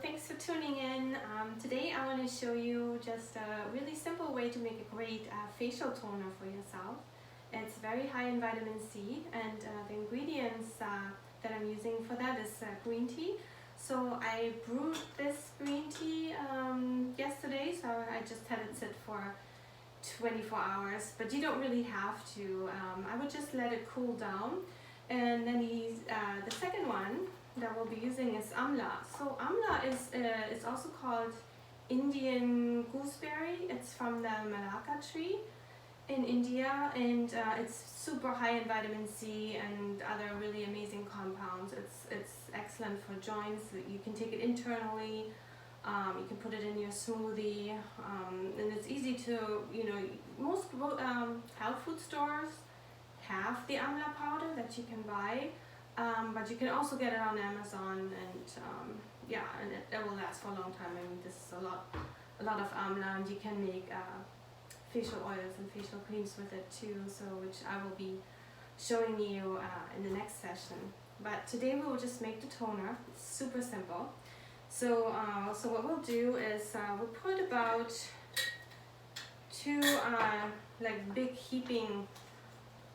thanks for tuning in. Today I want to show you just a really simple way to make a great facial toner for yourself. It's very high in vitamin C, and the ingredients that I'm using for that is green tea. So I brewed this green tea yesterday, so I just had it sit for 24 hours, but you don't really have to. I would just let it cool down. And then the second one that we'll be using is amla. So amla is also called Indian gooseberry. It's from the Malacca tree in India, and it's super high in vitamin C and other really amazing compounds. It's excellent for joints. You can take it internally. You can put it in your smoothie, and it's easy to, most health food stores have the amla powder that you can buy, but you can also get it on Amazon, and and it will last for a long time. I mean, this is a lot of amla, and you can make facial oils and facial creams with it too, so which I will be showing you in the next session. But today we will just make the toner. It's super simple. So what we'll do is we'll put about two like big heaping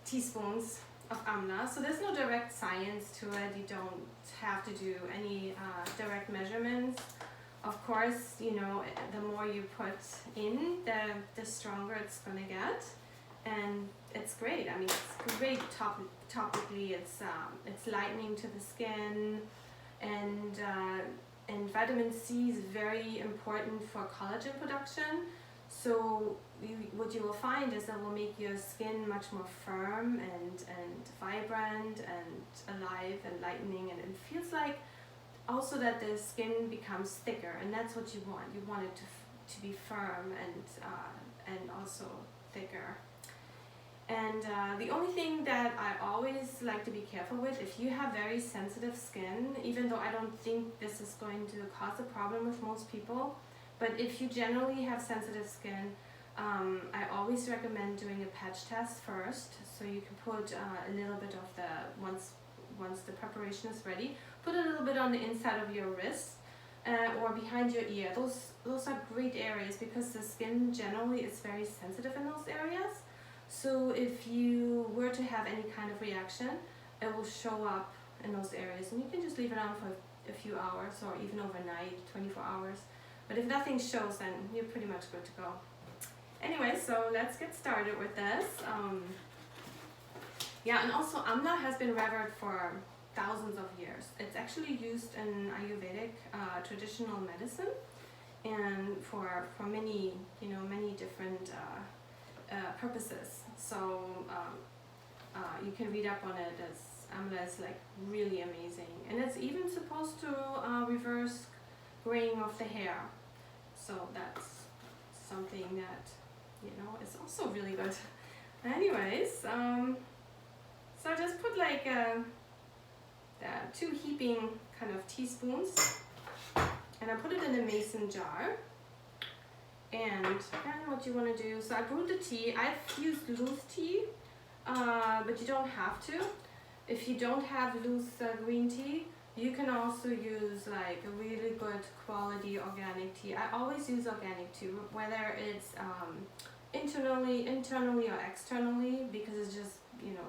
teaspoons of amla. So there's no direct science to it. You don't have to do any direct measurements. Of course, the more you put in, the stronger it's gonna get, and it's great. I mean, it's great topically. It's lightening to the skin, and vitamin C is very important for collagen production. So what you will find is that will make your skin much more firm and vibrant and alive and lightening, and it feels like also that the skin becomes thicker, and that's what you want. You want it to be firm and also thicker. And the only thing that I always like to be careful with, if you have very sensitive skin, even though I don't think this is going to cause a problem with most people, but if you generally have sensitive skin, I always recommend doing a patch test first. So you can put a little bit of once the preparation is ready, put a little bit on the inside of your wrist or behind your ear. Those are great areas because the skin generally is very sensitive in those areas. So if you were to have any kind of reaction, it will show up in those areas, and you can just leave it on for a few hours or even overnight, 24 hours. But if nothing shows, then you're pretty much good to go. Anyway, so let's get started with this. And also amla has been revered for thousands of years. It's actually used in Ayurvedic traditional medicine, and for many different purposes. So you can read up on it. Amla is like really amazing, and it's even supposed to reverse graying of the hair. So that's something that is also really good. Anyways, so I just put like two heaping kind of teaspoons, and I put it in a mason jar. And what you want to do, so I brewed the tea. I've used loose tea, but you don't have to. If you don't have loose green tea, you can also use like a really good quality organic tea. I always use organic tea, whether it's internally or externally, because it's just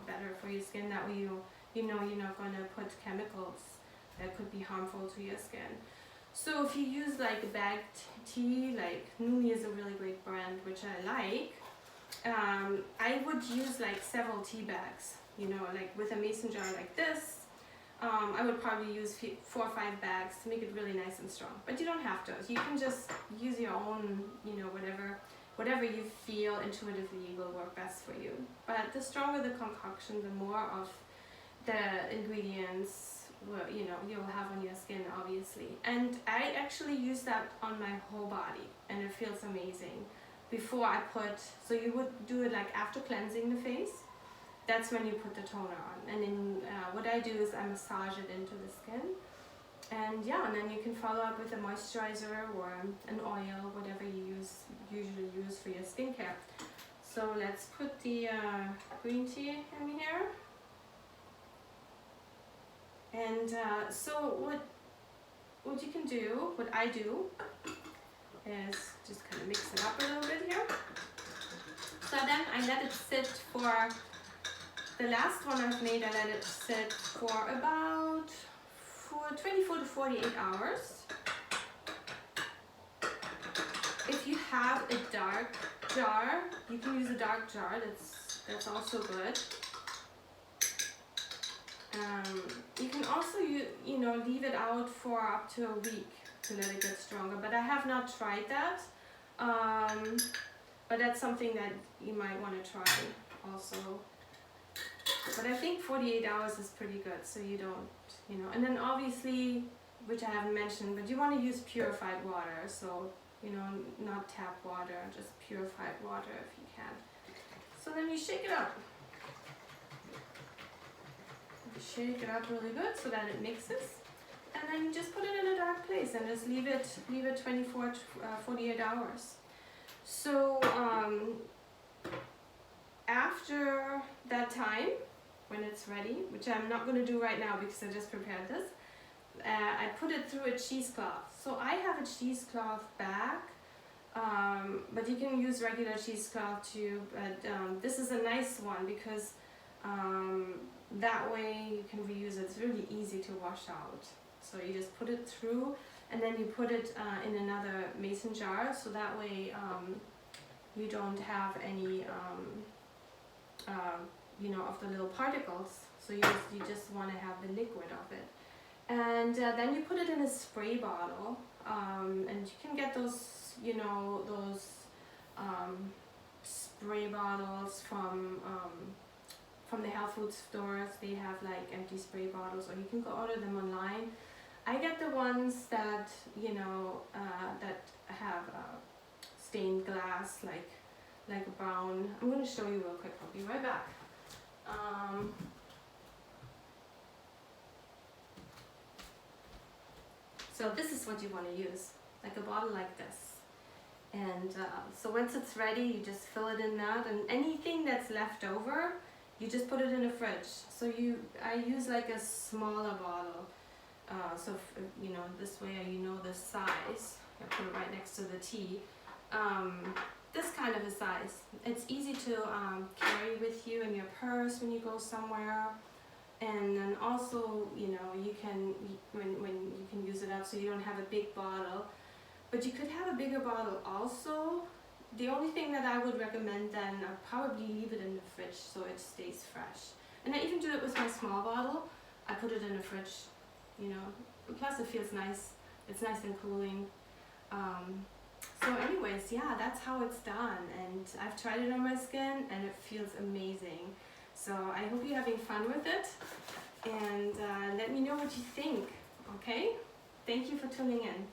better for your skin. That way you're not going to put chemicals that could be harmful to your skin. So if you use like bagged tea, like Nuni is a really great brand, which I like. I would use like several tea bags, like with a mason jar like this. I would probably use 4 or 5 bags to make it really nice and strong. But you don't have to. You can just use your own, whatever you feel intuitively will work best for you. But the stronger the concoction, the more of the ingredients you'll have on your skin, obviously. And I actually use that on my whole body, and it feels amazing. Before I so you would do it like after cleansing the face. That's when you put the toner on, and then what I do is I massage it into the skin, and then you can follow up with a moisturizer or an oil, whatever you usually use for your skincare. So let's put the green tea in here. And so what you can do, what I do, is just kind of mix it up a little bit here. So then I let it sit for, the last one I've made, I let it sit for about 24 to 48 hours. If you have a dark jar, you can use a dark jar, that's also good. You can also leave it out for up to a week to let it get stronger, but I have not tried that. But that's something that you might want to try also. But I think 48 hours is pretty good, so you don't, and then obviously, which I haven't mentioned, but you want to use purified water, so, not tap water, just purified water if you can. So then you shake it up. You shake it up really good so that it mixes, and then you just put it in a dark place and just leave it 24 to 48 hours. So after that time, when it's ready, which I'm not going to do right now because I just prepared this, I put it through a cheesecloth. So I have a cheesecloth bag, but you can use regular cheesecloth too, but this is a nice one because that way you can reuse it. It's really easy to wash out. So you just put it through, and then you put it in another mason jar, so that way you don't have any of the little particles. So you just want to have the liquid of it, and then you put it in a spray bottle, and you can get those spray bottles from the health food stores. They have like empty spray bottles, or you can go order them online. I get the ones that that have stained glass, like a brown. I'm going to show you real quick. I'll be right back. So this is what you want to use, like a bottle like this. And so once it's ready, you just fill it in that, and anything that's left over, you just put it in the fridge. So I use like a smaller bottle. So this way the size. I put it right next to the tea. This kind of a size. It's easy to carry with you in your purse when you go somewhere, and then also you can when you can use it up, so you don't have a big bottle. But you could have a bigger bottle also. The only thing that I would recommend then, I'd probably leave it in the fridge so it stays fresh. And I even do it with my small bottle. I put it in the fridge, plus it feels nice. It's nice and cooling. So anyways, yeah, that's how it's done. And I've tried it on my skin and it feels amazing. So I hope you're having fun with it. And let me know what you think, okay? Thank you for tuning in.